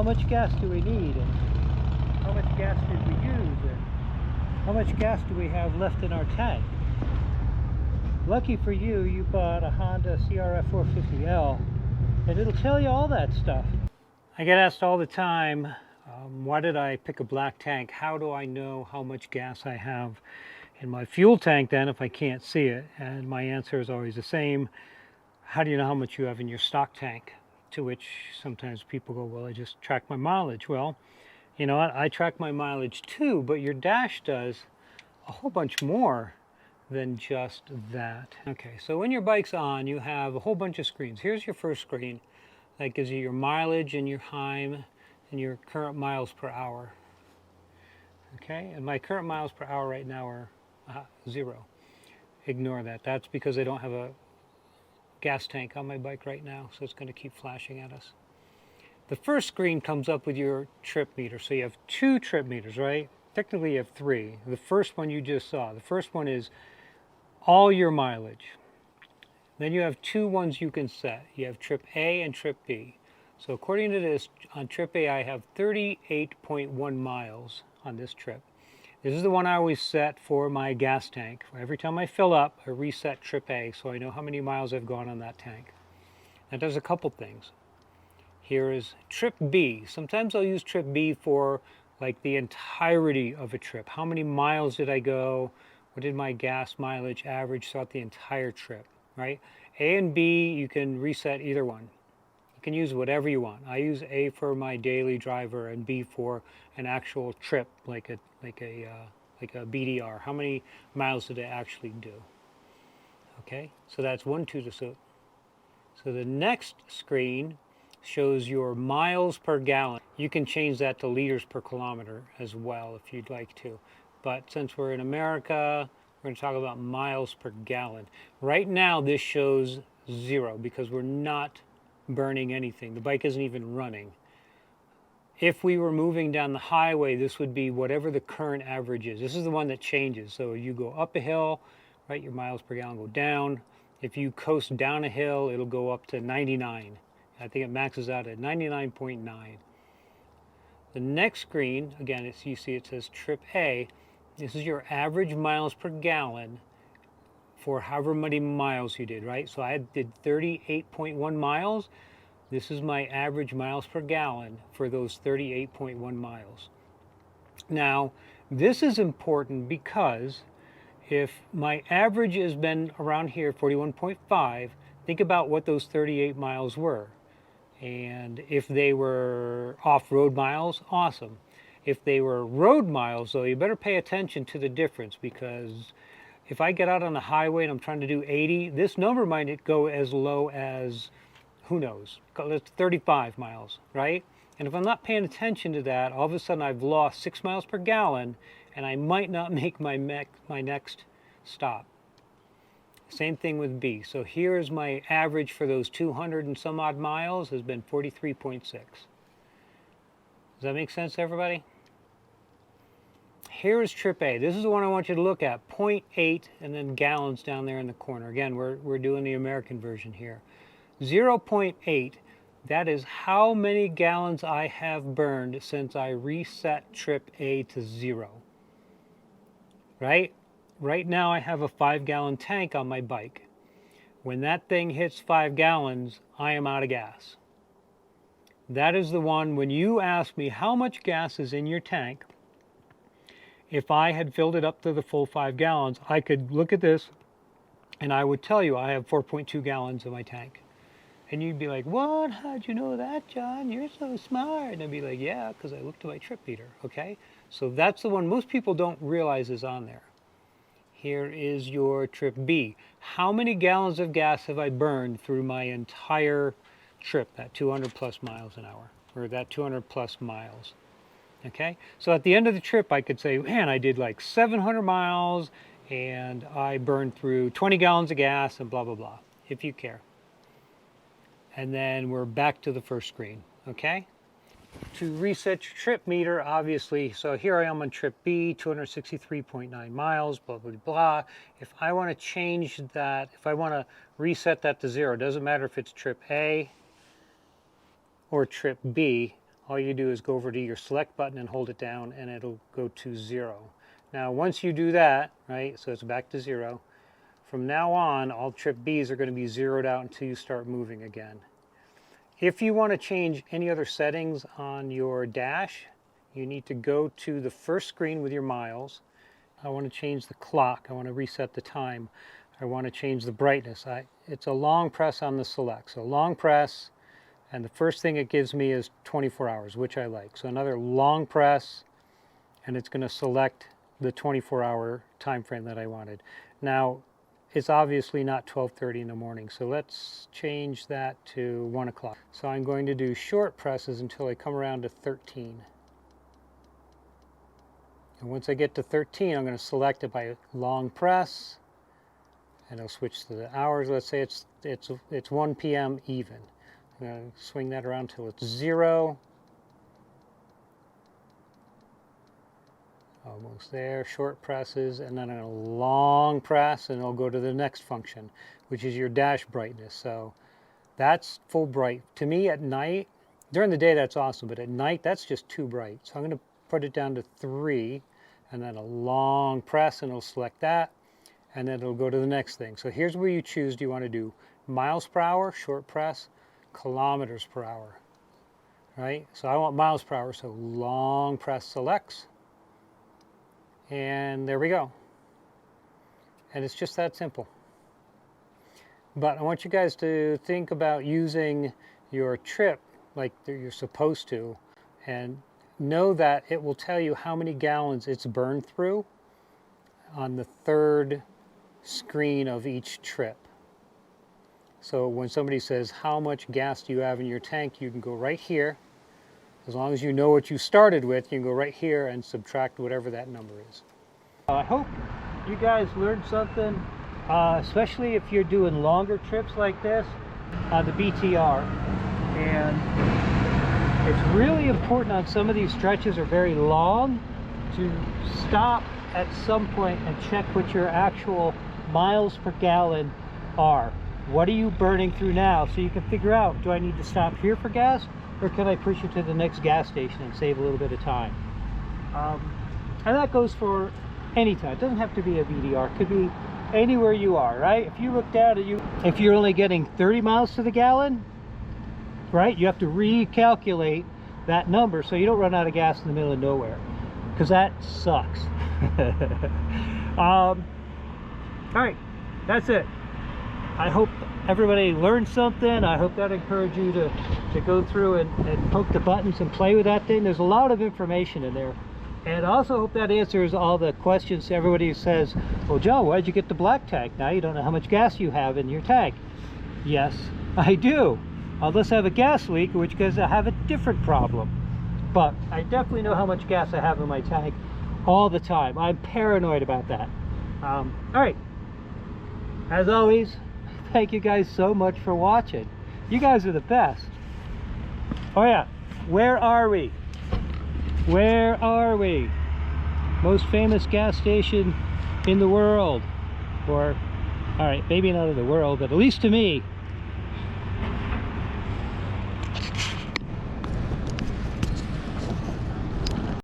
much gas do we need, and how much gas did we use, and how much gas do we have left in our tank. Lucky for you, you bought a Honda CRF450L, and it'll tell you all that stuff. I get asked all the time, why did I pick a black tank? How do I know how much gas I have in my fuel tank then if I can't see it? And my answer is always the same. How do you know how much you have in your stock tank? To which sometimes people go, well, I just track my mileage. Well, you know what? I track my mileage too, but your dash does a whole bunch more than just that. Okay, so when your bike's on, you have a whole bunch of screens. Here's your first screen. That gives you your mileage and your time and your current miles per hour. Okay, and my current miles per hour right now are 0. Ignore that. That's because I don't have a gas tank on my bike right now, so it's going to keep flashing at us. The first screen comes up with your trip meter. So you have 2 trip meters, right? Technically you have 3. The first one you just saw. The first one is all your mileage. Then you have 2 ones you can set. You have trip A and trip B. So according to this, on trip A I have 38.1 miles on this trip. This is the one I always set for my gas tank. Every time I fill up, I reset trip A so I know how many miles I've gone on that tank. That does a couple things. Here is trip B. Sometimes I'll use trip B for like the entirety of a trip. How many miles did I go? What did my gas mileage average throughout the entire trip, right? A and B, you can reset either one. You can use whatever you want. I use A for my daily driver and B for an actual trip, like a BDR. How many miles did I actually do? Okay, so that's 1, 2. So the next screen shows your miles per gallon. You can change that to liters per kilometer as well if you'd like to. But since we're in America, we're going to talk about miles per gallon. Right now this shows 0 because we're not burning anything. The bike isn't even running. If we were moving down the highway, this would be whatever the current average is. This is the one that changes. So you go up a hill, right, your miles per gallon go down. If you coast down a hill, it'll go up to 99. I think it maxes out at 99.9. The next screen, again, you see it says trip A. This is your average miles per gallon for however many miles you did, right? So I did 38.1 miles. This is my average miles per gallon for those 38.1 miles. Now, this is important because if my average has been around here, 41.5, think about what those 38 miles were. And if they were off-road miles, awesome. If they were road miles, though, you better pay attention to the difference, because if I get out on the highway and I'm trying to do 80, this number might go as low as, who knows, it's 35 miles, right? And if I'm not paying attention to that, all of a sudden I've lost 6 miles per gallon, and I might not make my next stop. Same thing with B. So here is my average for those 200 and some odd miles has been 43.6. Does that make sense, everybody? Here is trip A. This is the one I want you to look at. 0.8 and then gallons down there in the corner. Again, we're doing the American version here. 0.8, that is how many gallons I have burned since I reset trip A to 0. Right? Right now I have a 5-gallon tank on my bike. When that thing hits 5 gallons, I am out of gas. That is the one when you ask me how much gas is in your tank. If I had filled it up to the full 5 gallons, I could look at this and I would tell you I have 4.2 gallons in my tank. And you'd be like, what? How'd you know that, John? You're so smart. And I'd be like, yeah, because I looked at my trip meter, okay? So that's the one most people don't realize is on there. Here is your trip B. How many gallons of gas have I burned through my entire trip, that 200 plus miles an hour, or that 200 plus miles? Okay, so at the end of the trip, I could say, man, I did like 700 miles and I burned through 20 gallons of gas and blah, blah, blah, if you care. And then we're back to the first screen, okay? To reset your trip meter, obviously, so here I am on trip B, 263.9 miles, blah, blah, blah. If I want to change that, if I want to reset that to 0, doesn't matter if it's trip A or trip B, all you do is go over to your select button and hold it down, and it'll go to 0. Now once you do that, right, so it's back to 0, from now on all trip B's are going to be zeroed out until you start moving again. If you want to change any other settings on your dash, you need to go to the first screen with your miles. I want to change the clock, I want to reset the time, I want to change the brightness. It's a long press on the select, so long press, and the first thing it gives me is 24 hours, which I like. So another long press, and it's going to select the 24-hour time frame that I wanted. Now, it's obviously not 12:30 in the morning, so let's change that to 1 o'clock. So I'm going to do short presses until I come around to 13. And once I get to 13, I'm going to select it by long press, and I'll switch to the hours. Let's say it's 1 p.m. even. I'm going to swing that around till it's 0. Almost there, short presses, and then a long press, and it'll go to the next function, which is your dash brightness. So that's full bright. To me at night, during the day that's awesome, but at night that's just too bright. So I'm going to put it down to 3, and then a long press, and it'll select that, and then it'll go to the next thing. So here's where you choose, do you want to do miles per hour, short press, kilometers per hour, right? So I want miles per hour, so long press selects, and there we go. And it's just that simple. But I want you guys to think about using your trip like you're supposed to, and know that it will tell you how many gallons it's burned through on the 3rd screen of each trip. So when somebody says, how much gas do you have in your tank, you can go right here. As long as you know what you started with, you can go right here and subtract whatever that number is. I hope you guys learned something, especially if you're doing longer trips like this on the BTR. And it's really important on some of these stretches are very long to stop at some point and check what your actual miles per gallon are. What are you burning through now? So you can figure out, do I need to stop here for gas, or can I push it to the next gas station and save a little bit of time? And that goes for any time. It doesn't have to be a VDR. It could be anywhere you are, right? If you looked at it, if you're only getting 30 miles to the gallon, right, you have to recalculate that number so you don't run out of gas in the middle of nowhere, because that sucks. All right, that's it. I hope everybody learned something. I hope that encouraged you to go through and poke the buttons and play with that thing. There's a lot of information in there. And I also hope that answers all the questions to everybody who says, well, Joe, why'd you get the black tank? Now you don't know how much gas you have in your tank. Yes, I do. Unless I have a gas leak, in which case I have a different problem. But I definitely know how much gas I have in my tank all the time. I'm paranoid about that. All right. As always, thank you guys so much for watching. You guys are the best. Oh yeah, where are we? Where are we? Most famous gas station in the world. Or, all right, maybe not in the world, but at least to me,